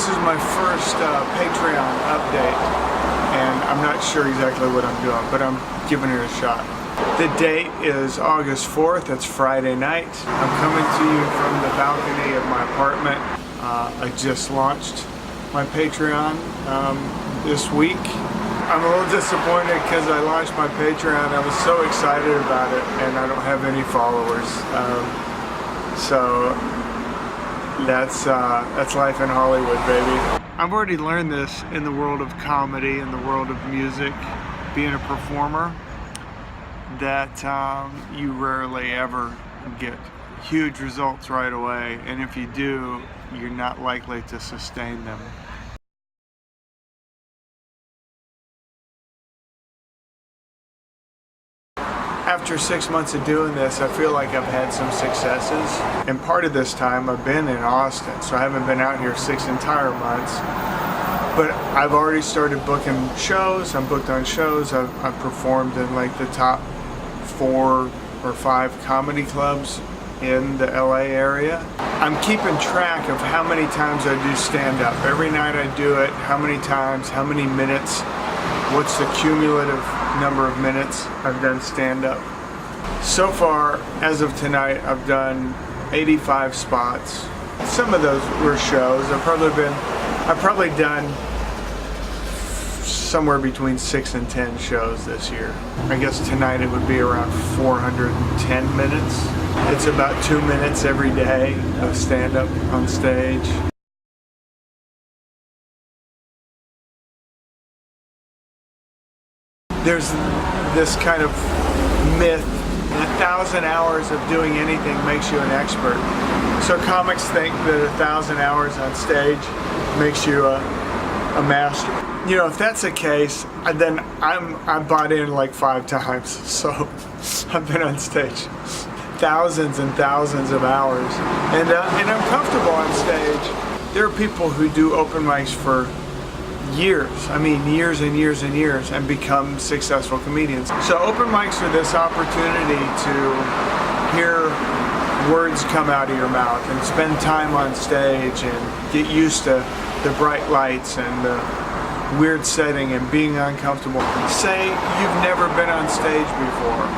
This is my first Patreon update, and I'm not sure exactly what I'm doing, but I'm giving it a shot. The date is August 4th, it's Friday night. I'm coming to you from the balcony of my apartment. I just launched my Patreon this week. I'm a little disappointed because I launched my Patreon. I was so excited about it, and I don't have any followers. So that's life in Hollywood, baby. I've already learned this in the world of comedy, in the world of music, being a performer, that you rarely ever get huge results right away, and if you do, you're not likely to sustain them. After 6 months of doing this, I feel like I've had some successes. And part of this time I've been in Austin, so I haven't been out here 6 entire months. But I've already started booking shows. I'm booked on shows. I've performed in like the top 4 or 5 comedy clubs in the LA area. I'm keeping track of how many times I do stand-up. Every night I do it, how many times, how many minutes, what's the cumulative number of minutes I've done stand-up. So far, as of tonight, I've done 85 spots. Some of those were shows. I've probably done somewhere between 6 and 10 shows this year. I guess tonight it would be around 410 minutes. It's about 2 minutes every day of stand-up on stage. There's this kind of myth that 1,000 hours of doing anything makes you an expert. So comics think that 1,000 hours on stage makes you a master. You know, if that's the case, then I'm bought in like 5 times. So I've been on stage thousands and thousands of hours, and I'm comfortable on stage. There are people who do open mics for years, I mean years and years and years, and become successful comedians. So open mics are this opportunity to hear words come out of your mouth and spend time on stage and get used to the bright lights and the weird setting and being uncomfortable. Say you've never been on stage before,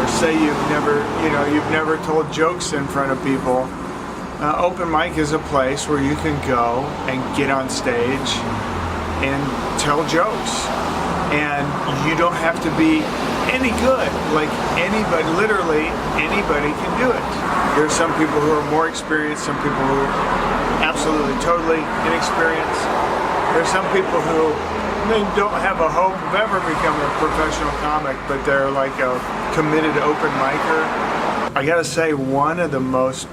or say you've never told jokes in front of people. Open mic is a place where you can go and get on stage and tell jokes, and you don't have to be any good. Like anybody, literally anybody can do it. There's some people who are more experienced, some people who are absolutely totally inexperienced. There's some people who don't have a hope of ever becoming a professional comic, but they're like a committed open micer. I gotta say, one of the most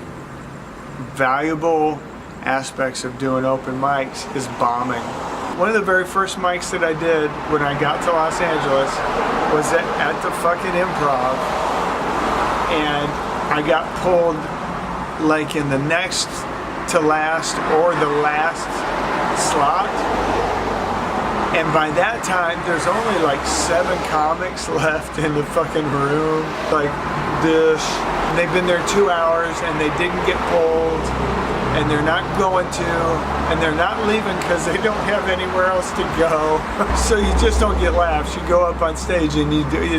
valuable aspects of doing open mics is bombing. One of the very first mics that I did when I got to Los Angeles was at the fucking Improv, and I got pulled like in the next to last or the last slot, and by that time there's only like 7 comics left in the fucking room like this. They've been there 2 hours and they didn't get pulled, and they're not going to, and they're not leaving because they don't have anywhere else to go. So you just don't get laughs. You go up on stage and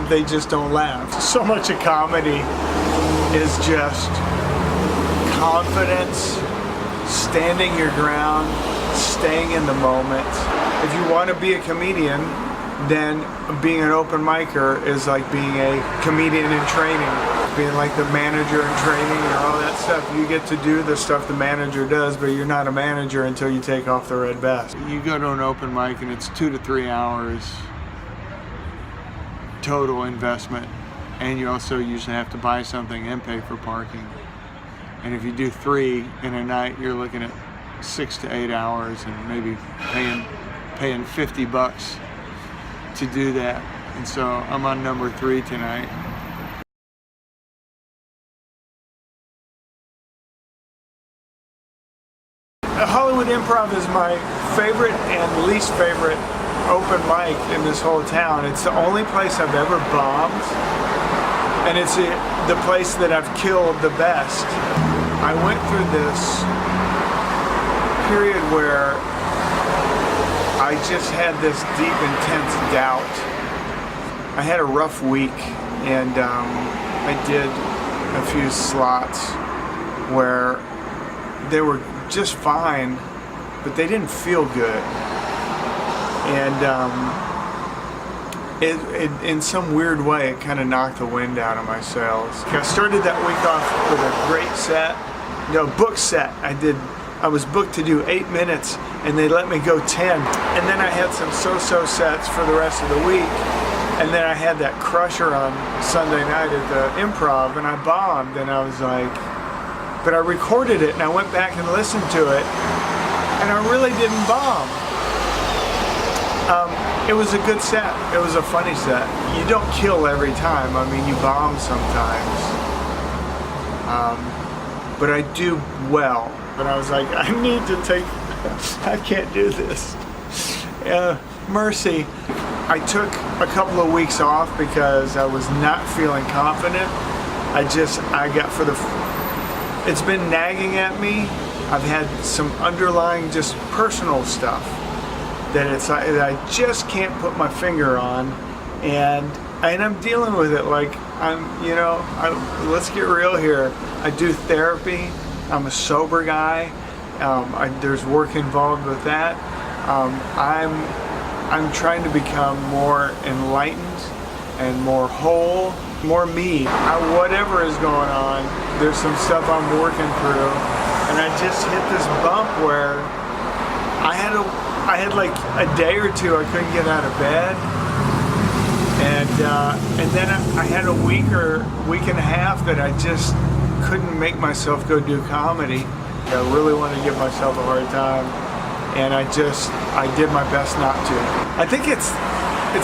they just don't laugh. So much of comedy is just confidence, standing your ground, staying in the moment. If you want to be a comedian, then being an open micer is like being a comedian in training. Being like the manager in training and all that stuff. You get to do the stuff the manager does, but you're not a manager until you take off the red vest. You go to an open mic and it's 2 to 3 hours total investment, and you also usually have to buy something and pay for parking. And if you do 3 in a night, you're looking at 6 to 8 hours and maybe paying $50 to do that. And so I'm on number 3 tonight. Hollywood Improv is my favorite and least favorite open mic in this whole town. It's the only place I've ever bombed, and it's the place that I've killed the best. I went through this period where I just had this deep, intense doubt. I had a rough week, and I did a few slots where they were just fine, but they didn't feel good. And in some weird way, it kind of knocked the wind out of my sails. I started that week off with a great set, book set. I was booked to do 8 minutes, and they let me go 10. And then I had some so-so sets for the rest of the week. And then I had that crusher on Sunday night at the Improv, and I bombed, and I was like, but I recorded it, and I went back and listened to it, and I really didn't bomb. It was a good set. It was a funny set. You don't kill every time. I mean, you bomb sometimes. But I do well. But I was like, I need to I can't do this. Mercy. I took a couple of weeks off because I was not feeling confident. It's been nagging at me. I've had some underlying just personal stuff that I just can't put my finger on, and I'm dealing with it. Like let's get real here. I do therapy. I'm a sober guy. There's work involved with that. I'm trying to become more enlightened and more whole, more me. Whatever is going on, there's some stuff I'm working through, and I just hit this bump where I had like a day or two I couldn't get out of bed, and then I had a week and a half that I just couldn't make myself go do comedy. I really wanted to give myself a hard time, and I did my best not to. I think it's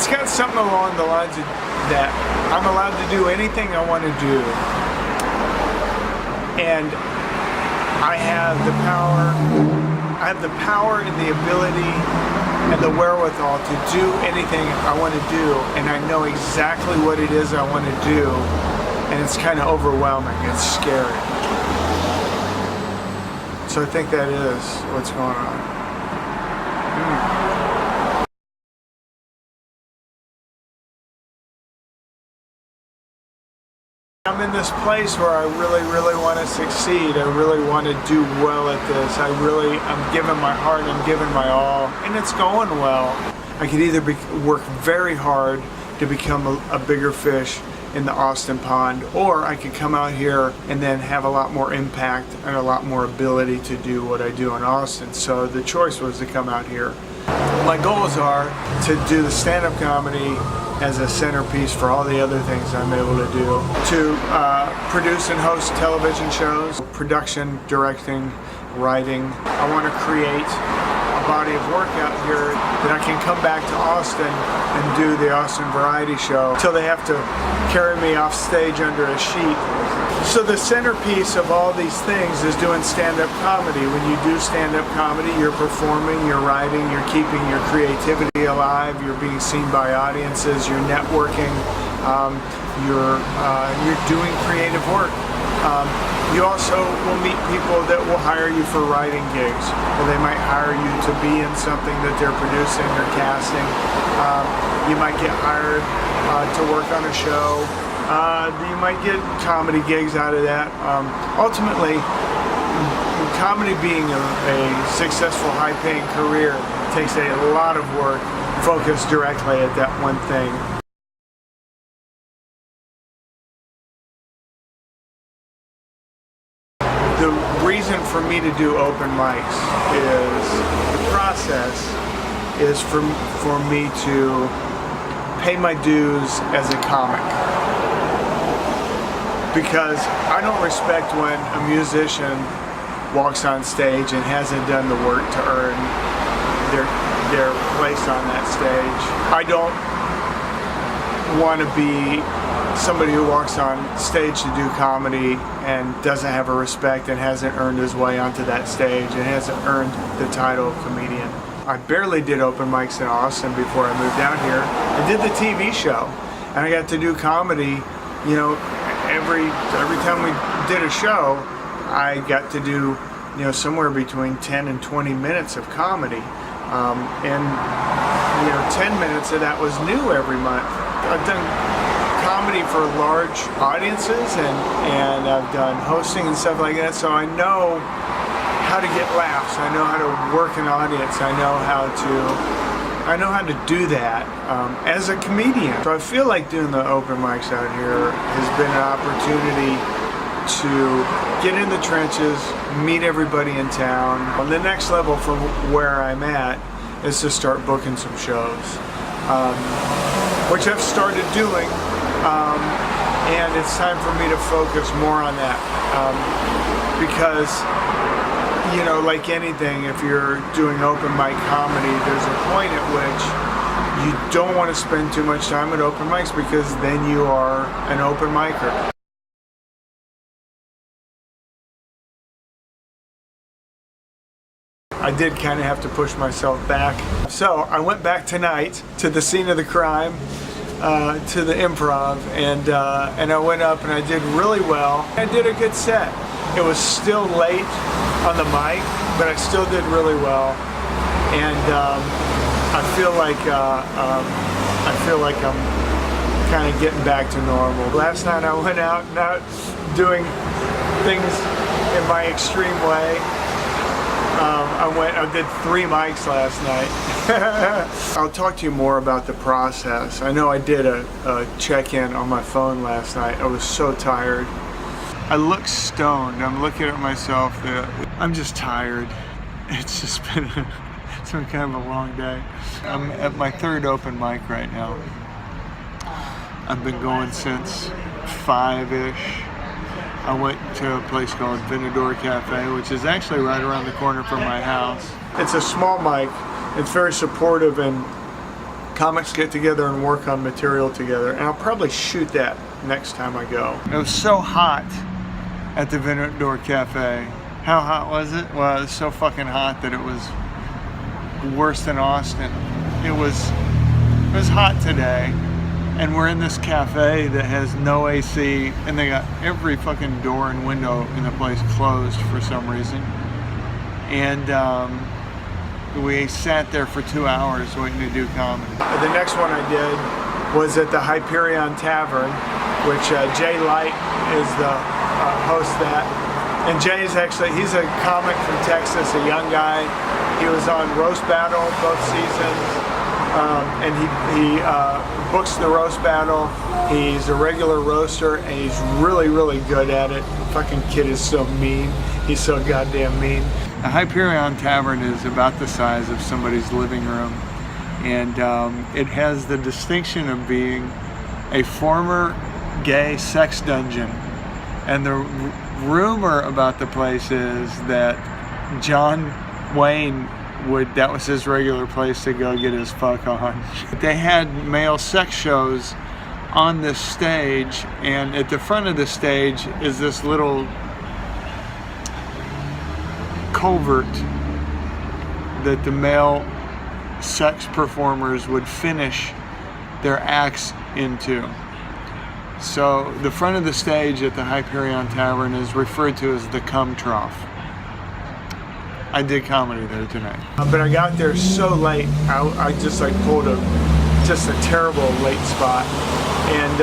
got something along the lines of that I'm allowed to do anything I want to do, and I have the power and the ability and the wherewithal to do anything I want to do, and I know exactly what it is I want to do, and it's kind of overwhelming. It's scary. So I think that is what's going on. I'm in this place where I really, really want to succeed. I really want to do well at this. I'm giving my heart, I'm giving my all, and it's going well. I could either work very hard to become a bigger fish in the Austin pond, or I could come out here and then have a lot more impact and a lot more ability to do what I do in Austin. So the choice was to come out here. My goals are to do the stand-up comedy as a centerpiece for all the other things I'm able to do, to produce and host television shows, production, directing, writing. I want to create a body of work out here that I can come back to Austin and do the Austin Variety Show until they have to carry me off stage under a sheet. So the centerpiece of all these things is doing stand-up comedy. When you do stand-up comedy, you're performing, you're writing, you're keeping your creativity alive, you're being seen by audiences, you're networking, you're doing creative work. You also will meet people that will hire you for writing gigs, or they might hire you to be in something that they're producing or casting. You might get hired to work on a show. You might get comedy gigs out of that. Ultimately, comedy being a successful, high-paying career takes a lot of work focused directly at that one thing. The reason for me to do open mics is the process is for me to pay my dues as a comic. Because I don't respect when a musician walks on stage and hasn't done the work to earn their place on that stage. I don't want to be somebody who walks on stage to do comedy and doesn't have a respect and hasn't earned his way onto that stage and hasn't earned the title of comedian. I barely did open mics in Austin before I moved down here. I did the TV show, and I got to do comedy, every time we did a show, I got to do somewhere between 10 and 20 minutes of comedy. And 10 minutes of that was new every month. I've done comedy for large audiences, and I've done hosting and stuff like that, so I know how to get laughs. I know how to work an audience. I know how to do that as a comedian. So I feel like doing the open mics out here has been an opportunity to get in the trenches, meet everybody in town. On the next level from where I'm at is to start booking some shows, which I've started doing, and it's time for me to focus more on that, because like anything, if you're doing open mic comedy, there's a point at which you don't want to spend too much time at open mics, because then you are an open micer. I did kind of have to push myself back. So I went back tonight to the scene of the crime, to the Improv, and I went up and I did really well. I did a good set. It was still late on the mic, but I still did really well, and I feel like I'm kind of getting back to normal. Last night I went out doing things in my extreme way. I did 3 mics last night. I'll talk to you more about the process. I know I did a check-in on my phone last night. I was so tired. I look stoned. I'm looking at myself. I'm just tired. It's just been kind of a long day. I'm at my 3rd open mic right now. I've been going since 5-ish. I went to a place called Dillinger Cafe, which is actually right around the corner from my house. It's a small mic. It's very supportive, and comics get together and work on material together. And I'll probably shoot that next time I go. It was so hot at the Dillinger Cafe. How hot was it? Well, it was so fucking hot that it was worse than Austin. It was hot today. And we're in this cafe that has no AC, and they got every fucking door and window in the place closed for some reason. And we sat there for 2 hours waiting to do comedy. The next one I did was at the Hyperion Tavern, which Jay Light is the host of that. And Jay is he's a comic from Texas, a young guy. He was on Roast Battle both seasons. And he books the roast battle. He's a regular roaster, and he's really, really good at it. The fucking kid is so mean. He's so goddamn mean. The Hyperion Tavern is about the size of somebody's living room, and it has the distinction of being a former gay sex dungeon. And the rumor about the place is that John Wayne that was his regular place to go get his fuck on. They had male sex shows on this stage, and at the front of the stage is this little culvert that the male sex performers would finish their acts into. So the front of the stage at the Hyperion Tavern is referred to as the cum trough. I did comedy there tonight. But I got there so late, I just pulled a terrible late spot. And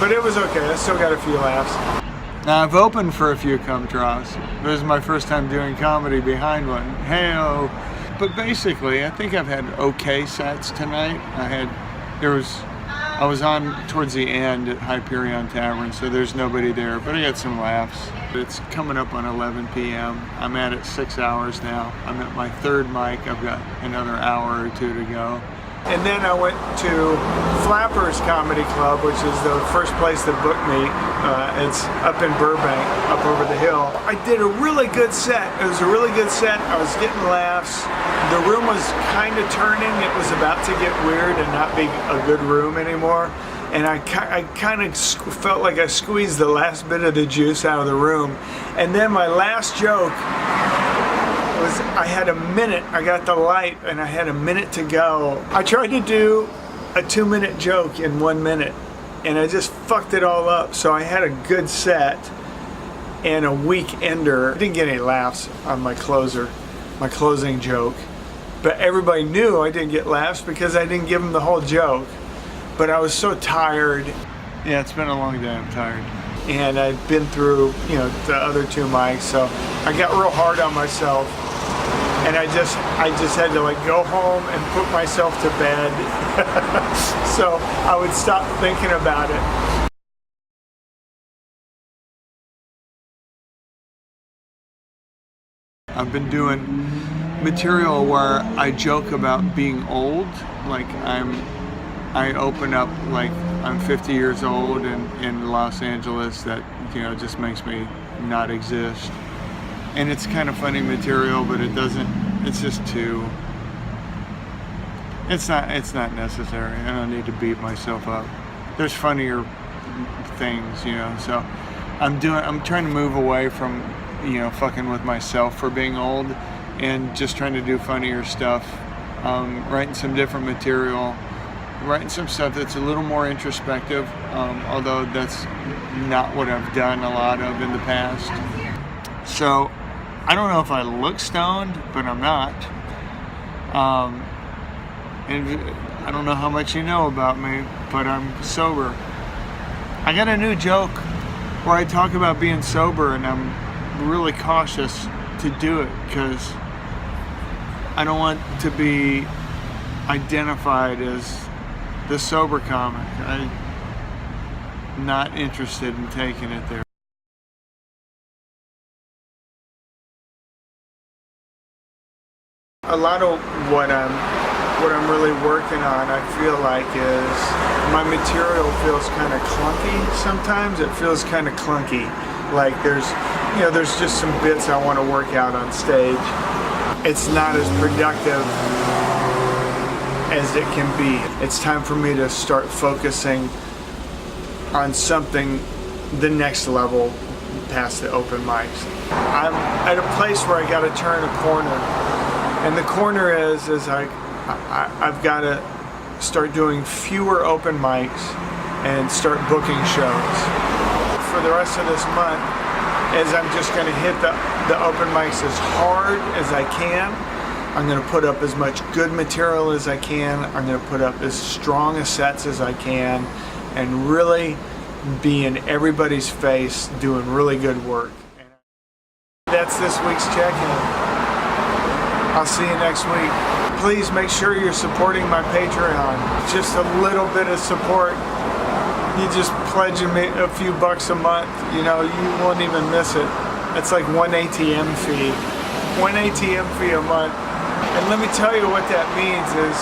but it was okay. I still got a few laughs. Now I've opened for a few cum troughs. This is my first time doing comedy behind one. Hey-o. But basically, I think I've had okay sets tonight. I was on towards the end at Hyperion Tavern, so there's nobody there, but I got some laughs. It's coming up on 11 p.m. I'm at it 6 hours now. I'm at my 3rd mic. I've got another hour or 2 to go. And then I went to Flappers Comedy Club, which is the first place that booked me. It's up in Burbank, up over the hill. I did a really good set. It was a really good set. I was getting laughs. The room was kind of turning. It was about to get weird and not be a good room anymore. And I kind of felt like I squeezed the last bit of the juice out of the room. And then my last joke was, I had a minute. I got the light and I had a minute to go. I tried to do a 2-minute joke in 1 minute, and I just fucked it all up. So I had a good set, and a weekender. I didn't get any laughs on my closing joke, but everybody knew I didn't get laughs because I didn't give them the whole joke. But I was so tired. Yeah, it's been a long day, I'm tired. And I'd been through, the other 2 mics, so I got real hard on myself. And I just had to go home and put myself to bed so I would stop thinking about it. I've been doing material where I joke about being old, I open up I'm 50 years old in Los Angeles, that just makes me not exist. And it's kind of funny material, but it's just too, it's not necessary. I don't need to beat myself up. There's funnier things, so I'm trying to move away from, fucking with myself for being old and just trying to do funnier stuff, writing some different material, writing some stuff that's a little more introspective, although that's not what I've done a lot of in the past. So I don't know if I look stoned, but I'm not. And I don't know how much you know about me, but I'm sober. I got a new joke where I talk about being sober, and I'm really cautious to do it because I don't want to be identified as the sober comic. I'm not interested in taking it there. A lot of what I'm really working on, I feel like, is my material feels kind of clunky sometimes. It feels kind of clunky. Like there's just some bits I want to work out on stage. It's not as productive as it can be. It's time for me to start focusing on something the next level past the open mics. I'm at a place where I got to turn a corner. And the corner is I've got to start doing fewer open mics and start booking shows. For the rest of this month, as I'm just going to hit the open mics as hard as I can. I'm going to put up as much good material as I can. I'm going to put up as strong a sets as I can and really be in everybody's face doing really good work. That's this week's check-in. I'll see you next week. Please make sure you're supporting my Patreon. Just a little bit of support. You just pledge me a few bucks a month, you won't even miss it. It's like one ATM fee. One ATM fee a month. And let me tell you what that means is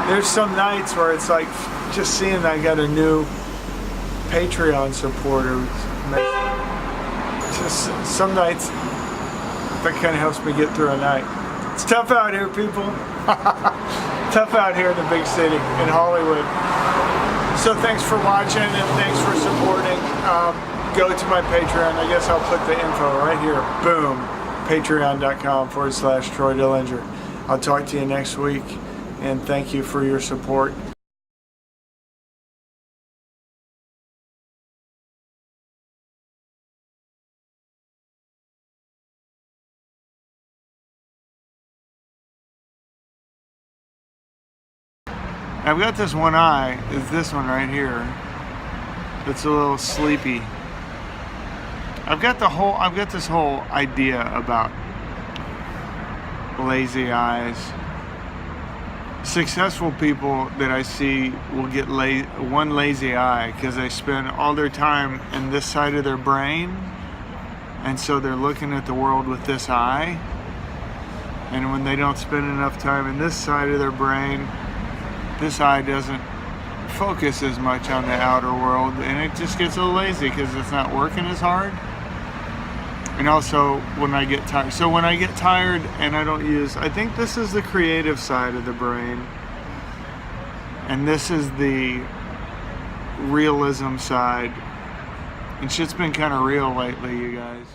there's some nights where it's like just seeing I got a new Patreon supporter. Just some nights that kind of helps me get through a night. It's tough out here, people. Tough out here in the big city, in Hollywood. So thanks for watching and thanks for supporting. Go to my Patreon. I guess I'll put the info right here. Boom. Patreon.com/Troy Dillinger. I'll talk to you next week, and thank you for your support. I've got this one eye, is this one right here. It's a little sleepy. I've got this whole idea about lazy eyes. Successful people that I see will get one lazy eye because they spend all their time in this side of their brain, and so they're looking at the world with this eye. And when they don't spend enough time in this side of their brain, this eye doesn't focus as much on the outer world, and it just gets a little lazy because it's not working as hard. And also when I get tired. So when I get tired and I don't use, I think this is the creative side of the brain, and this is the realism side. And shit's been kind of real lately, you guys.